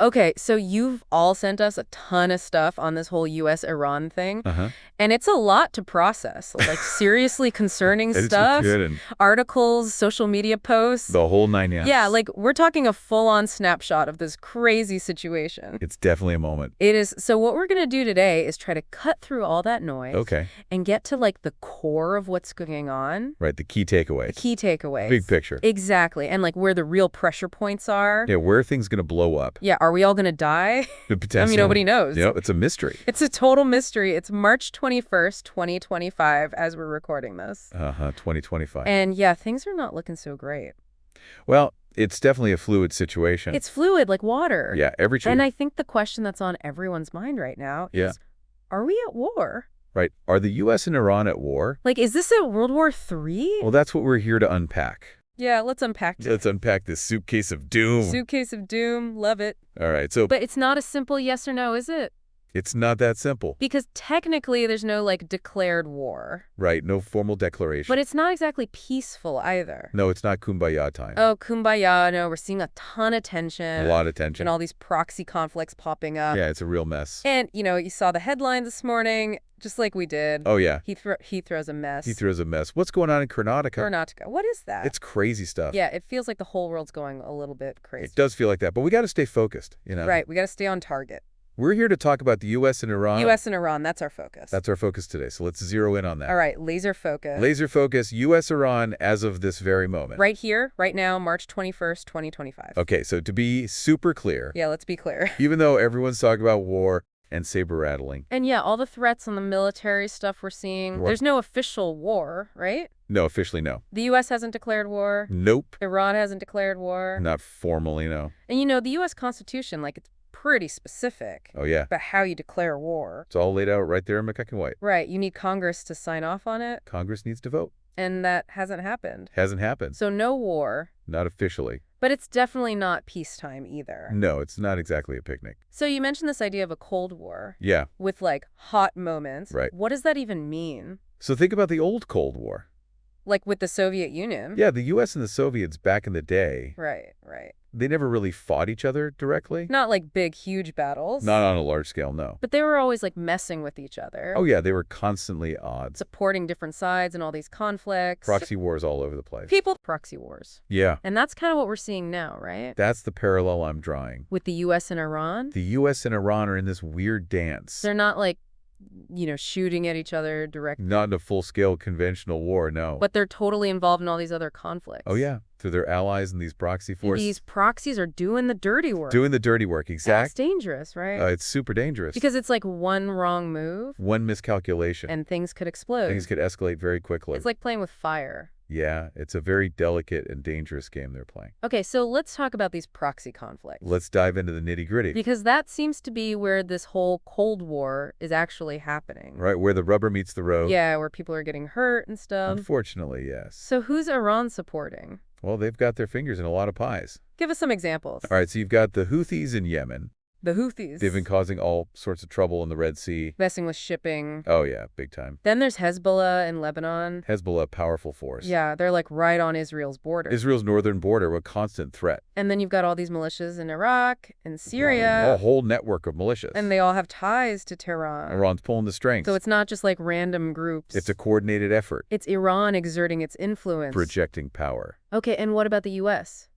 Okay, so you've all sent us a ton of stuff on this whole U.S.-Iran thing, Uh-huh. and it's a lot to process. Like, seriously concerning It's stuff, kidding. articles, social media posts. The whole 9 yards. Yeah, like, we're talking a full-on snapshot of this crazy situation. It's definitely a moment. It is. So what we're going to do today is try to cut through all that noise. Okay. And get to, like, the core of what's going on. Right, the key takeaways. The key takeaways. Big picture. Exactly. And, like, where the real pressure points are. Yeah, where are things going to blow up? Yeah, are we all going to die? Potentially. I mean, nobody knows. Yep, it's a mystery. It's a total mystery. It's March 21st, 2025, as we're recording this. 2025. And, yeah, things are not looking so great. Well, it's definitely a fluid situation. It's fluid, like water. Yeah, every tree. And I think the question that's on everyone's mind right now is, are we at war? Right. Are the U.S. and Iran at war? Like, is this a World War III? Well, that's what we're here to unpack. Yeah, let's unpack it. Let's unpack this suitcase of doom. Suitcase of doom. Love it. All right, so... But it's not a simple yes or no, is it? It's not that simple. Because technically there's no, like, declared war. Right, no formal declaration. But it's not exactly peaceful either. No, it's not kumbaya time. Oh, kumbaya. No, we're seeing a ton of tension. A lot of tension. And all these proxy conflicts popping up. Yeah, it's a real mess. And, you know, you saw the headlines this morning, just like we did. Oh, yeah. Heathrow's a mess. Heathrow's a mess. What's going on in Karnataka? Karnataka. What is that? It's crazy stuff. Yeah, it feels like the whole world's going a little bit crazy. It does feel like that, but we got to stay focused, you know? Right, we got to stay on target. We're here to talk about the U.S. and Iran. U.S. and Iran, that's our focus. That's our focus today, so let's zero in on that. All right, laser focus. Laser focus, U.S.-Iran as of this very moment. Right here, right now, March 21st, 2025. Okay, so to be super clear. Yeah, let's be clear. Even though everyone's talking about war and saber-rattling. And yeah, all the threats on the military stuff we're seeing, there's no official war, right? No, officially no. The U.S. hasn't declared war. Nope. Iran hasn't declared war. Not formally, no. And you know, the U.S. Constitution, like, it's pretty specific. Oh, yeah. About how you declare war. It's all laid out right there in macaque and white. Right. You need Congress to sign off on it. Congress needs to vote. And that hasn't happened. Hasn't happened. So no war. Not officially. But it's definitely not peacetime either. No, it's not exactly a picnic. So you mentioned this idea of a Cold War. Yeah. With, like, hot moments. Right. What does that even mean? So think about the old Cold War. Like with the Soviet Union? Yeah, the U.S. and the Soviets back in the day. Right, right. They never really fought each other directly. Not like big, huge battles. Not on a large scale, no. But they were always, like, messing with each other. Oh, yeah, they were constantly at odds. Supporting different sides in all these conflicts. Proxy wars all over the place. Proxy wars. Yeah. And that's kind of what we're seeing now, right? That's the parallel I'm drawing. With the U.S. and Iran? The U.S. and Iran are in this weird dance. They're not, like, you know, shooting at each other directly. Not in a full-scale conventional war, no. But they're totally involved in all these other conflicts. Oh, yeah. Through their allies and these proxy forces. These proxies are doing the dirty work. Doing the dirty work, exactly. That's dangerous, right? It's super dangerous. Because it's like one wrong move. One miscalculation. And things could explode. Things could escalate very quickly. It's like playing with fire. Yeah, it's a very delicate and dangerous game they're playing. Okay, so let's talk about these proxy conflicts. Let's dive into the nitty-gritty. Because that seems to be where this whole Cold War is actually happening. Right, where the rubber meets the road. Yeah, where people are getting hurt and stuff. Unfortunately, yes. So who's Iran supporting? Well, they've got their fingers in a lot of pies. Give us some examples. All right, so you've got the Houthis in Yemen. The Houthis. They've been causing all sorts of trouble in the Red Sea. Messing with shipping. Oh, yeah, big time. Then there's Hezbollah in Lebanon. Hezbollah, powerful force. Yeah, they're like right on Israel's border. Israel's northern border, a constant threat. And then you've got all these militias in Iraq and Syria. A whole network of militias. And they all have ties to Tehran. Iran's pulling the strings. So it's not just like random groups. It's a coordinated effort. It's Iran exerting its influence. Projecting power. Okay, and what about the U.S.?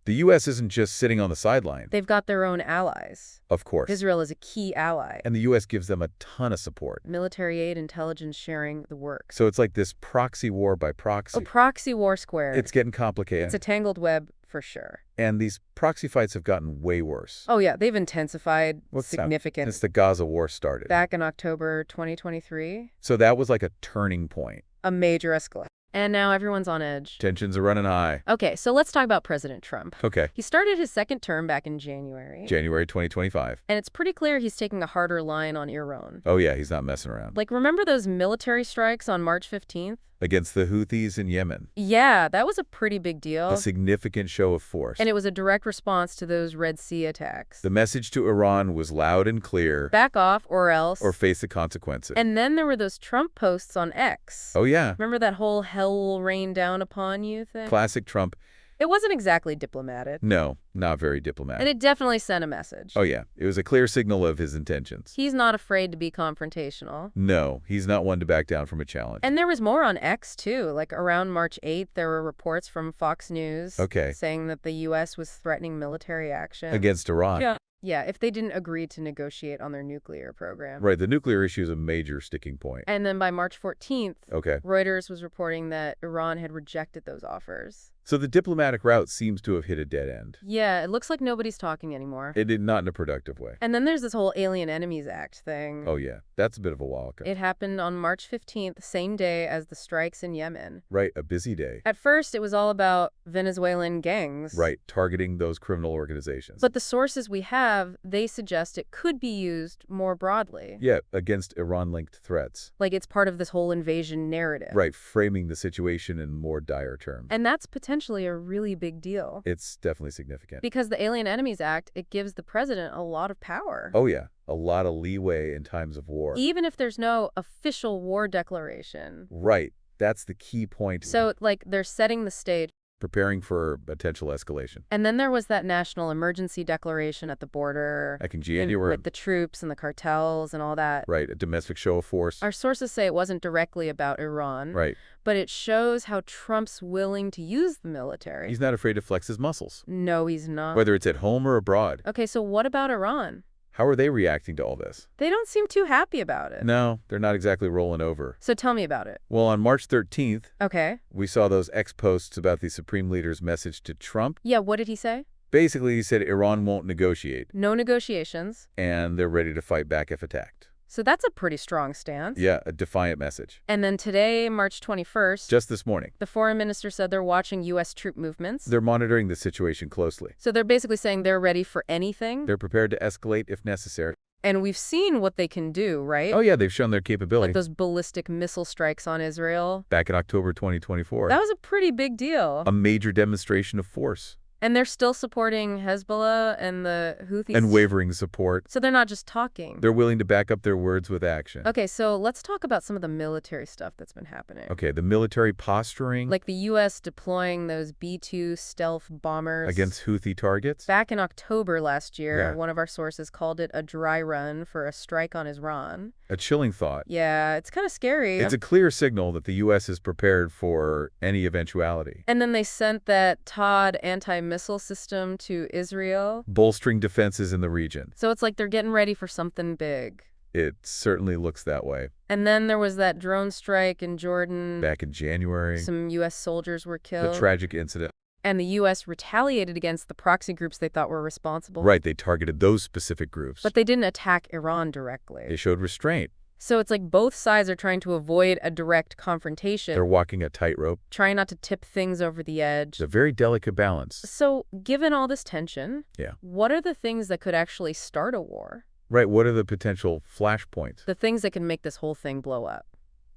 The U.S. isn't just sitting on the sideline. They've got their own allies. Of course. Israel is a key ally. And the U.S. gives them a ton of support. Military aid, intelligence sharing, the works. So it's like this proxy war by proxy. A proxy war squared. It's getting complicated. It's a tangled web, for sure. And these proxy fights have gotten way worse. Oh, yeah, they've intensified significantly. Since the Gaza war started. Back in October 2023. So that was like a turning point. A major escalation. And now everyone's on edge. Tensions are running high. Okay, so let's talk about President Trump. Okay. He started his second term back in January. January 2025. And it's pretty clear he's taking a harder line on Iran. Oh, yeah, he's not messing around. Like, remember those military strikes on March 15th? Against the Houthis in Yemen. Yeah, that was a pretty big deal. A significant show of force. And it was a direct response to those Red Sea attacks. The message to Iran was loud and clear. Back off or else. Or face the consequences. And then there were those Trump posts on X. Oh, yeah. Remember that whole hell will rain down upon you thing? Classic Trump. It wasn't exactly diplomatic. No, not very And diplomatic. it definitely sent a message. Oh, yeah. It was a clear signal of his intentions. He's not afraid to be confrontational. No, he's not one to back down from a challenge. And there was more on X, too. Like, around March 8th, there were reports from Fox News saying that the U.S. was threatening military action. Against Iran. Yeah, if they didn't agree to negotiate on their nuclear program. Right, the nuclear issue is a major sticking point. And then by March 14th, Okay. Reuters was reporting that Iran had rejected those offers. So the diplomatic route seems to have hit a dead end. Yeah, it looks like nobody's talking anymore. It did not in a productive way. And then there's this whole Alien Enemies Act thing. Oh, yeah. That's a bit of a wildcard. It happened on March 15th, same day as the strikes in Yemen. Right, a busy day. At first, it was all about Venezuelan gangs. Right, targeting those criminal organizations. But the sources we have, they suggest it could be used more broadly. Yeah, against Iran-linked threats. Like it's part of this whole invasion narrative. Right, framing the situation in more dire terms. And that's potentially a really big deal. It's definitely significant. Because the Alien Enemies Act, it gives the president a lot of power. Oh, yeah. A lot of leeway in times of war. Even if there's no official war declaration. Right. That's the key point. So, like, they're setting the stage. Preparing for potential escalation. And then there was that national emergency declaration at the border. Back in January. With the troops and the cartels and all that. Right, a domestic show of force. Our sources say it wasn't directly about Iran. Right. But it shows how Trump's willing to use the military. He's not afraid to flex his muscles. No, he's not. Whether it's at home or abroad. Okay, so what about Iran? How are they reacting to all this? They don't seem too happy about it. No, they're not exactly rolling over. So tell me about it. Well, on March 13th, Okay. we saw those X posts about the Supreme Leader's message to Trump. Yeah, what did he say? Basically, he said Iran won't negotiate, No negotiations. and they're ready to fight back if attacked. So that's a pretty strong stance. Yeah, a defiant message. And then today, March 21st, Just this morning. the foreign minister said they're watching U.S. troop movements. They're monitoring the situation closely. So they're basically saying they're ready for anything. They're prepared to escalate if necessary. And we've seen what they can do, right? Oh, yeah, they've shown their capability. Like those ballistic missile strikes on Israel. Back in October 2024. That was a pretty big deal. A major demonstration of force. And they're still supporting Hezbollah and the Houthis. And wavering support. So they're not just talking. They're willing to back up their words with action. Okay, so let's talk about some of the military stuff that's been happening. Okay, the military posturing. Like the U.S. deploying those B-2 stealth bombers. Against Houthi targets. Back in October last year, Yeah. one of our sources called it a dry run for a strike on Iran. A chilling thought. Yeah, it's kind of scary. It's a clear signal that the U.S. is prepared for any eventuality. And then they sent that TOD anti-missile system to Israel. Bolstering defenses in the region. So it's like they're getting ready for something big. It certainly looks that way. And then there was that drone strike in Jordan. Back in January. Some U.S. soldiers were killed. The tragic incident. And the U.S. retaliated against the proxy groups they thought were responsible. Right, they targeted those specific groups. But they didn't attack Iran directly. They showed restraint. So it's like both sides are trying to avoid a direct confrontation. They're walking a tightrope. Trying not to tip things over the edge. It's a very delicate balance. So given all this tension, Yeah. what are the things that could actually start a war? Right, what are the potential flashpoints? The things that can make this whole thing blow up?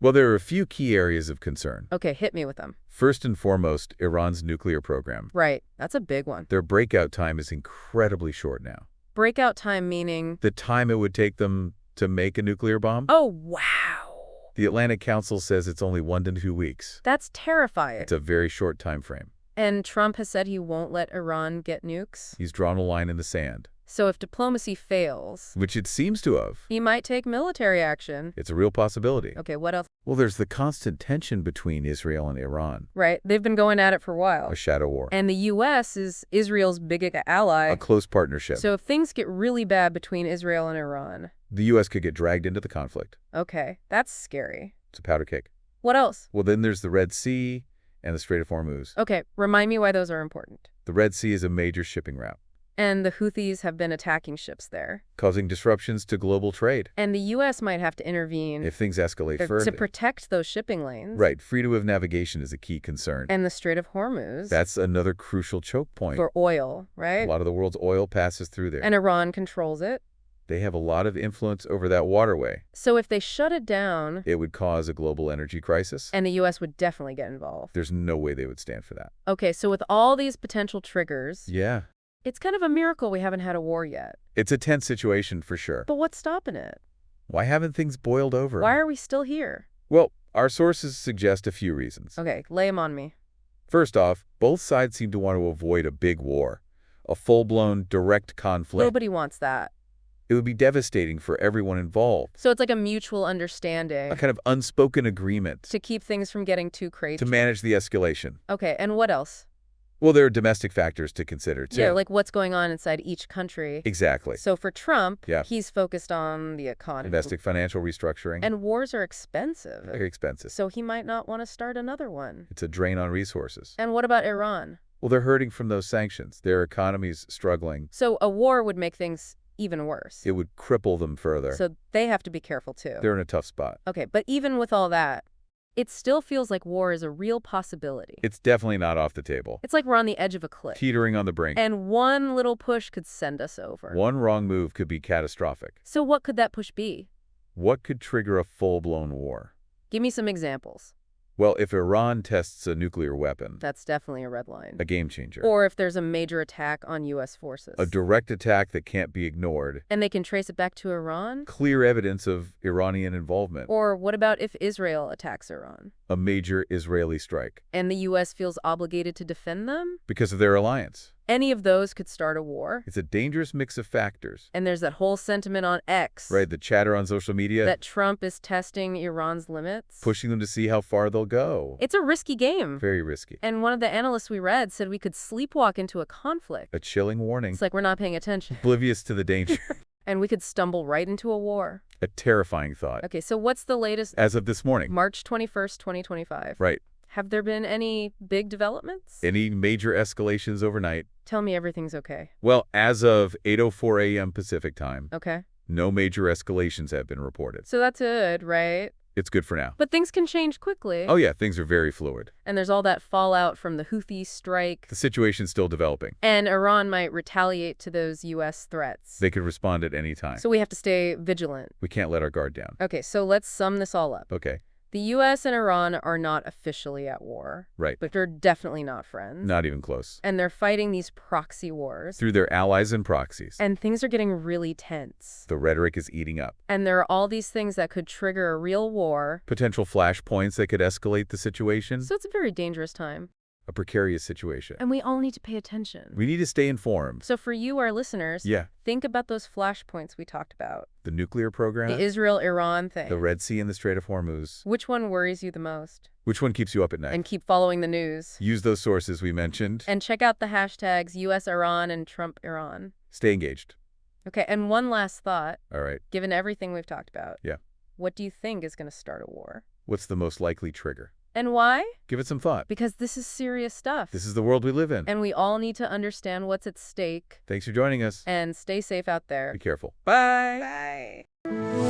Well, there are a few key areas of concern. Okay, hit me with them. First and foremost, Iran's nuclear program. Right, that's a big one. Their breakout time is incredibly short now. Breakout time meaning? The time it would take them to make a nuclear bomb? Oh, wow. The Atlantic Council says it's only 1 to 2 weeks. That's terrifying. It's a very short time frame. And Trump has said he won't let Iran get nukes? He's drawn a line in the sand. So if diplomacy fails, Which it seems to have. he might take military action. It's a real possibility. Okay, what else? Well, there's the constant tension between Israel and Iran. Right, they've been going at it for a while. A shadow war. And the U.S. is Israel's biggest ally. A close partnership. So if things get really bad between Israel and Iran. The U.S. could get dragged into the conflict. Okay, that's scary. It's a powder cake. What else? Well, then there's the Red Sea and the Strait of Hormuz. Okay, remind me why those are important. The Red Sea is a major shipping route, And the Houthis have been attacking ships there. causing disruptions to global trade. And the U.S. might have to intervene If things escalate further. to protect those shipping lanes. Right, freedom of navigation is a key concern. And the Strait of Hormuz. That's another crucial choke point. for oil, A right? lot of the world's oil passes through there. And Iran controls it. They have a lot of influence over that waterway. So if they shut it down, It would cause a global energy crisis. and the U.S. would definitely get involved. There's no way they would stand for that. Okay, so with all these potential triggers, Yeah. it's kind of a miracle we haven't had a war yet. It's a tense situation for sure. But what's stopping it? Why haven't things boiled over? Why are we still here? Well, our sources suggest a few reasons. Okay, lay them on me. First off, both sides seem to want to avoid a big war, a full-blown direct conflict. Nobody wants that. It would be devastating for everyone involved. So it's like a mutual understanding. A kind of unspoken agreement. To keep things from getting too crazy. To manage the escalation. Okay, and what else? Well, there are domestic factors to consider, too. Yeah, like what's going on inside each country. Exactly. So for Trump, he's focused on the economy. Domestic financial restructuring. And wars are expensive. Very expensive. So he might not want to start another one. It's a drain on resources. And what about Iran? Well, they're hurting from those sanctions. Their economy's struggling. So a war would make things even worse. It would cripple them further. So they have to be careful, too. They're in a tough spot. Okay, but even with all that, it still feels like war is a real possibility. It's definitely not off the table. It's like we're on the edge of a cliff. Teetering on the brink. And one little push could send us over. One wrong move could be catastrophic. So what could that push be? What could trigger a full-blown war? Give me some examples. Well, if Iran tests a nuclear weapon... That's definitely a red line. A game changer. Or if there's a major attack on U.S. forces. A direct attack that can't be ignored. And they can trace it back to Iran? Clear evidence of Iranian involvement. Or what about if Israel attacks Iran? A major Israeli strike. And the U.S. feels obligated to defend them? Because of their alliance. Any of those could start a war. It's a dangerous mix of factors. And there's that whole sentiment on X. Right, the chatter on social media. That Trump is testing Iran's limits. Pushing them to see how far they'll go. It's a risky game. Very risky. And one of the analysts we read said we could sleepwalk into a conflict. A chilling warning. It's like we're not paying attention. Oblivious to the danger. And we could stumble right into a war. A terrifying thought. Okay, so what's the latest? As of this morning. March 21st, 2025. Right. Have there been any big developments? Any major escalations overnight? Tell me everything's okay. Well, as of 8:04 a.m. Pacific time, okay, no major escalations have been reported. So that's good, right? It's good for now. But things can change quickly. Oh yeah, things are very fluid. And there's all that fallout from the Houthi strike. The situation's still developing. And Iran might retaliate to those U.S. threats. They could respond at any time. So we have to stay vigilant. We can't let our guard down. Okay, so let's sum this all up. Okay. The U.S. and Iran are not officially at war. Right. But they're definitely not friends. Not even close. And they're fighting these proxy wars. Through their allies and proxies. And things are getting really tense. The rhetoric is eating up. And there are all these things that could trigger a real war. Potential flashpoints that could escalate the situation. So it's a very dangerous time. A precarious situation. And we all need to pay attention. We need to stay informed. So for you, our listeners, think about those flashpoints we talked about. The nuclear program. The Israel-Iran thing. The Red Sea and the Strait of Hormuz. Which one worries you the most? Which one keeps you up at night? And keep following the news. Use those sources we mentioned. And check out the hashtags US-Iran and Trump-Iran. Stay engaged. Okay, and one last thought. All right. Given everything we've talked about. Yeah. What do you think is going to start a war? What's the most likely trigger? And why? Give it some thought. Because this is serious stuff. This is the world we live in. And we all need to understand what's at stake. Thanks for joining us. And stay safe out there. Be careful. Bye. Bye.